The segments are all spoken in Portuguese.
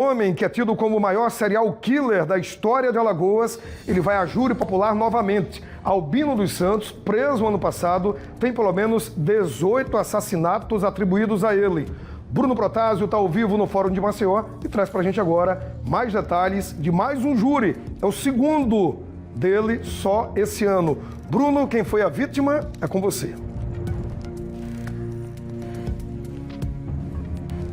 Homem que é tido como o maior serial killer da história de Alagoas, ele vai a júri popular novamente. Albino dos Santos, preso ano passado, tem pelo menos 18 assassinatos atribuídos a ele. Bruno Protásio está ao vivo no Fórum de Maceió e traz pra gente agora mais detalhes de mais um júri. É o segundo dele só esse ano. Bruno, quem foi a vítima, é com você.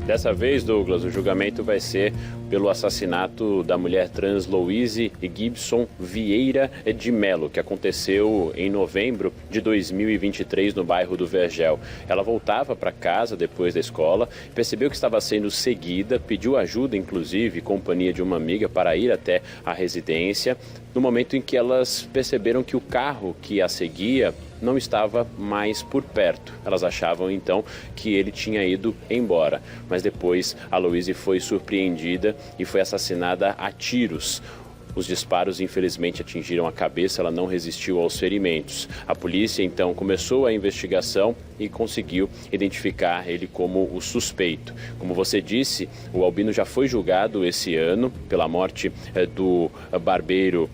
Dessa vez, Douglas, o julgamento vai ser pelo assassinato da mulher trans Louise Gibson Vieira de Melo, que aconteceu em novembro de 2023 no bairro do Vergel. Ela voltava para casa depois da escola, percebeu que estava sendo seguida, pediu ajuda, inclusive, companhia de uma amiga para ir até a residência, no momento em que elas perceberam que o carro que a seguia não estava mais por perto. Elas achavam então que ele tinha ido embora, mas depois a Louise foi surpreendida e foi assassinada a tiros. Os disparos, infelizmente, atingiram a cabeça, ela não resistiu aos ferimentos. A polícia, então, começou a investigação e conseguiu identificar ele como o suspeito. Como você disse, o Albino já foi julgado esse ano pela morte do barbeiro,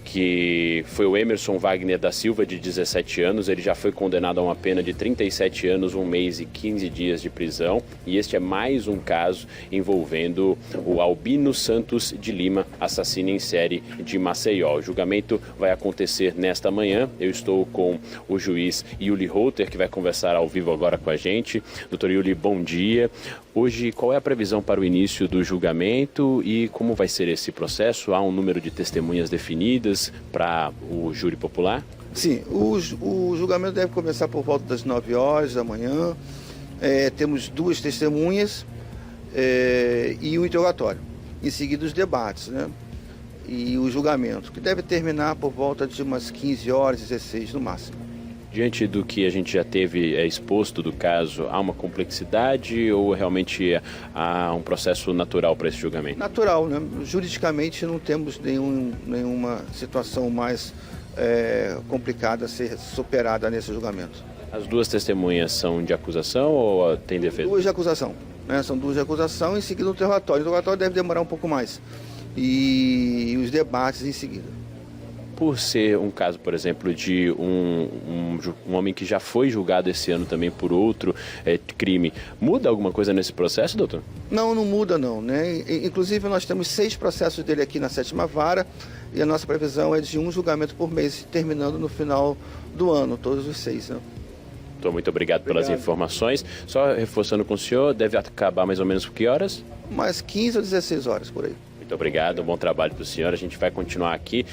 que foi o Emerson Wagner da Silva, de 17 anos. Ele já foi condenado a uma pena de 37 anos, 1 mês e 15 dias de prisão. E este é mais um caso envolvendo o Albino Santos de Lima, assassino em série de Maceió. O julgamento vai acontecer nesta manhã. Eu estou com o juiz Yuli Holter, que vai conversar ao vivo agora com a gente. Doutor Yuli, bom dia. Hoje, qual é a previsão para o início do julgamento e como vai ser esse processo? Há um número de testemunhas definidas para o júri popular? Sim, o julgamento deve começar por volta das 9 horas da manhã. Temos 2 testemunhas e o interrogatório. Em seguida, os debates, né? E o julgamento, que deve terminar por volta de umas 15 horas, 16 no máximo. Diante do que a gente já teve exposto do caso, há uma complexidade ou realmente há um processo natural para esse julgamento? Natural, né? Juridicamente não temos nenhuma situação mais complicada a ser superada nesse julgamento. As 2 testemunhas são de acusação ou tem defesa? 2 de acusação, né? São 2 de acusação e em seguida o interrogatório. O interrogatório deve demorar um pouco mais. E os debates em seguida. Por ser um caso, por exemplo, de um homem que já foi julgado esse ano também por outro crime, muda alguma coisa nesse processo, doutor? Não muda não, né? Inclusive nós temos 6 processos dele aqui na 7ª Vara e a nossa previsão é de um julgamento por mês, terminando no final do ano, todos os 6, né? Doutor, muito obrigado pelas informações. Só reforçando com o senhor, deve acabar mais ou menos por que horas? Mais 15 ou 16 horas por aí. Muito obrigado, bom trabalho do senhor. A gente vai continuar aqui,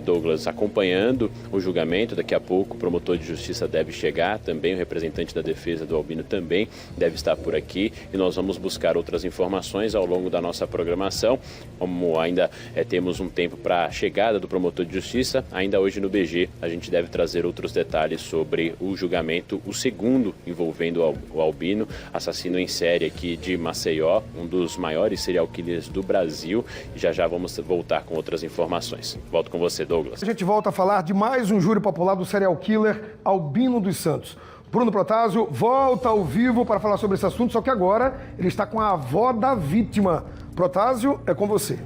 Douglas, acompanhando o julgamento. Daqui a pouco o promotor de justiça deve chegar, também o representante da defesa do Albino também deve estar por aqui. E nós vamos buscar outras informações ao longo da nossa programação. Como ainda temos um tempo para a chegada do promotor de justiça, ainda hoje no BG a gente deve trazer outros detalhes sobre o julgamento, o segundo envolvendo o Albino, assassino em série aqui de Maceió, um dos maiores serial killers do Brasil. E já vamos voltar com outras informações. Volto com você, Douglas. A gente volta a falar de mais um júri popular do serial killer Albino dos Santos. Bruno Protásio volta ao vivo para falar sobre esse assunto, só que agora ele está com a avó da vítima. Protásio, é com você.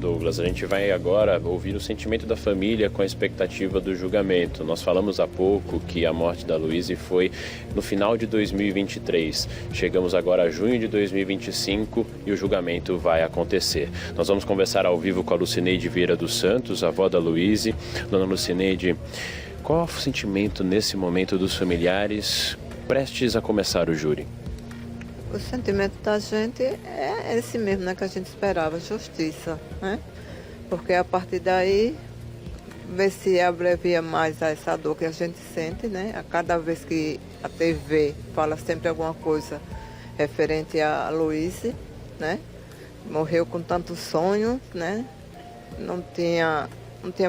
Douglas, a gente vai agora ouvir o sentimento da família com a expectativa do julgamento. Nós falamos há pouco que a morte da Louise foi no final de 2023. Chegamos agora a junho de 2025 e o julgamento vai acontecer. Nós vamos conversar ao vivo com a Lucineide Vieira dos Santos, avó da Louise. Dona Lucineide, qual é o sentimento nesse momento dos familiares prestes a começar o júri? O sentimento da gente é esse mesmo, né, que a gente esperava, justiça, né? Porque a partir daí, ver se abrevia mais essa dor que a gente sente, né? A cada vez que a TV fala sempre alguma coisa referente a Louise, né? Morreu com tanto sonho, né? Não tinha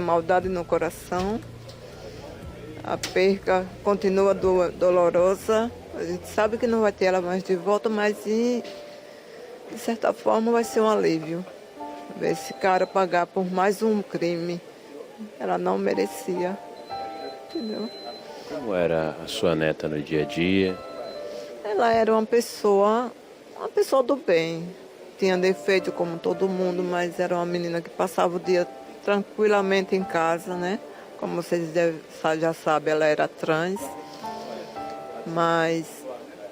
maldade no coração. A perca continua dolorosa. A gente sabe que não vai ter ela mais de volta, mas de certa forma vai ser um alívio. Ver esse cara pagar por mais um crime. Ela não merecia, entendeu? Como era a sua neta no dia a dia? Ela era uma pessoa do bem. Tinha defeito como todo mundo, mas era uma menina que passava o dia tranquilamente em casa, né? Como vocês já sabem, ela era trans, mas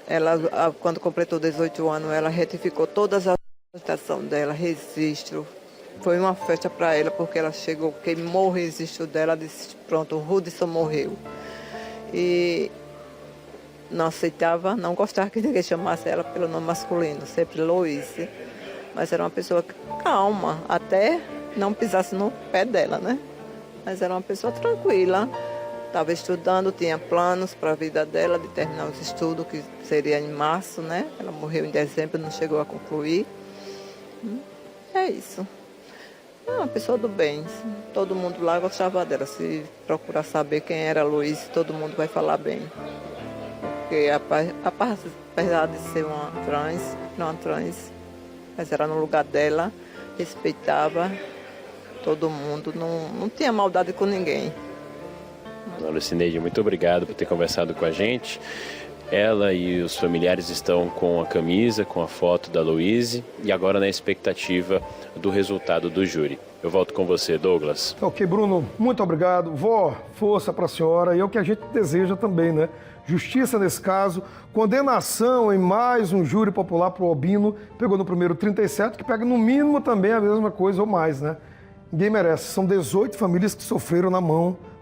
ela, quando completou 18 anos, ela retificou todas as alimentação dela, registro. Foi uma festa para ela, porque ela chegou, queimou o registro dela, disse, pronto, o Hudson morreu. E não aceitava, não gostava que ninguém chamasse ela pelo nome masculino, sempre Louise. Mas era uma pessoa calma, até não pisasse no pé dela, né? Mas era uma pessoa tranquila. Estava estudando, tinha planos para a vida dela de terminar os estudos, que seria em março, né? Ela morreu em dezembro, não chegou a concluir. É isso. É uma pessoa do bem. Todo mundo lá gostava dela. Se procurar saber quem era a Luiz, todo mundo vai falar bem. Porque apesar de ser uma trans, mas era no lugar dela, respeitava todo mundo, não tinha maldade com ninguém. Dona Lucineide, muito obrigado por ter conversado com a gente. Ela e os familiares estão com a camisa, com a foto da Louise e agora na expectativa do resultado do júri. Eu volto com você, Douglas. Ok, Bruno, muito obrigado. Vó, força para a senhora. E é o que a gente deseja também, né? Justiça nesse caso, condenação em mais um júri popular para o Albino. Pegou no primeiro 37, que pega no mínimo também a mesma coisa ou mais, né? Ninguém merece. São 18 famílias que sofreram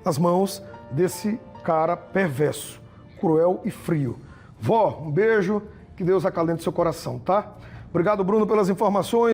nas mãos desse cara perverso, cruel e frio. Vó, um beijo, que Deus acalente seu coração, tá? Obrigado, Bruno, pelas informações.